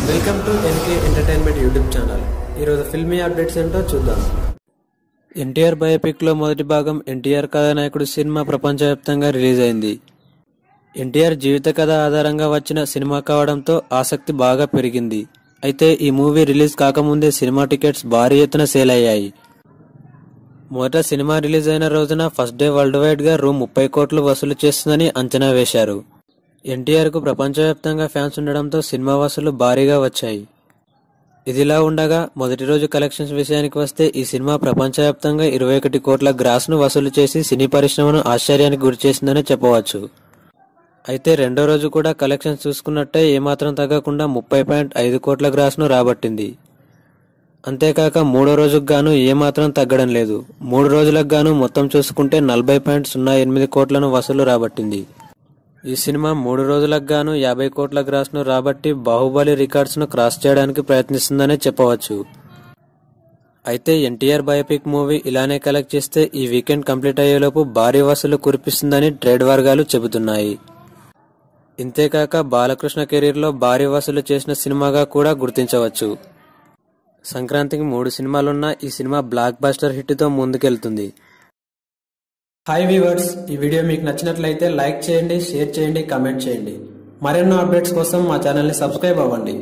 Welcome to NK entertainment YouTube channel. ఈరోజు filmy updates ఏంటో చూద్దాం. ఎన్టీఆర్ బయోపిక్ లో మొదటి భాగం ఎన్టీఆర్ కథానాయకుడు సినిమా ప్రపంచవ్యాప్తంగా రిలీజ్ అయింది. ఎన్టీఆర్ జీవిత కథ ఆధారంగా వచ్చిన సినిమా కావడంతో ఆసక్తి బాగా పెరిగింది. అయితే ఈ మూవీ రిలీజ్ కాకముందే సినిమా టికెట్స్ భారీ ఎత్తున సేల్ అయ్యాయి. మొదట సినిమా రిలీజ్ అయిన రోజున ఫస్ట్ డే వరల్డ్ వైడ్ గా రూ. 30 కోట్లు వసూలు చేస్తుందని అంచనా వేశారు. ఎన్టీఆర్ కు ప్రపంచవ్యాప్తంగా ఫ్యాన్స్ ఉండడంతో సినిమా వసూలు భారీగా వచ్చాయి. ఇదిలా ఉండగా మొదటి రోజు కలెక్షన్స్ విషయానికి వస్తే ఈ సినిమా ప్రపంచవ్యాప్తంగా 21 కోట్ల గ్రాస్ ను వసూలు చేసి సినీ పరిశ్రమను ఆశ్చర్యానికి గురిచేసిందని చెప్పవచ్చు. అయితే రెండో రోజు కూడా కలెక్షన్స్ చూసుకున్నట్టే ఏమాత్రం తగ్గకుండా 30.5 కోట్ల గ్రాస్ ను రాబట్టింది. అంతేకాక మూడో రోజుకు గాను ఏమాత్రం తగ్గడం లేదు. 3 రోజులకు గాను మొత్తం చూసుకుంటే 40.08 కోట్లను వసూలు రాబట్టింది. ఈ సినిమా 3 రోజులకు గాను 50 కోట్ల గ్రాస్ ను రాబట్టి బాహుబలి రికార్డ్స్ ను క్రాస్ చేయడానికి ప్రయత్నిస్తుందనే చెప్పవచ్చు. అయితే ఎన్టీఆర్ బయోపిక్ మూవీ ఇలానే కలెక్ట్ చేస్తే ఈ వీకెండ్ కంప్లీట్ అయ్యేలోపు భారీ వసూలు కురిపిస్తుందని ట్రేడ్ వర్గాలు చెబుతున్నాయి. ఇంతేకాక బాలకృష్ణ కెరీర్ లో భారీ వసూలు చేసిన సినిమాగా కూడా గుర్తించవచ్చు. సంక్రాంతికి 3 సినిమాలున్నా ఈ సినిమా బ్లాక్ బస్టర్ హిట్ తో ముందుకెళ్తుంది. హాయ్ వ్యూవర్స్, ఈ వీడియో మీకు నచ్చినట్లయితే లైక్ చేయండి, షేర్ చేయండి, కామెంట్ చేయండి. మరెన్నో అప్డేట్స్ కోసం మా ఛానల్ ని సబ్స్క్రైబ్ అవ్వండి.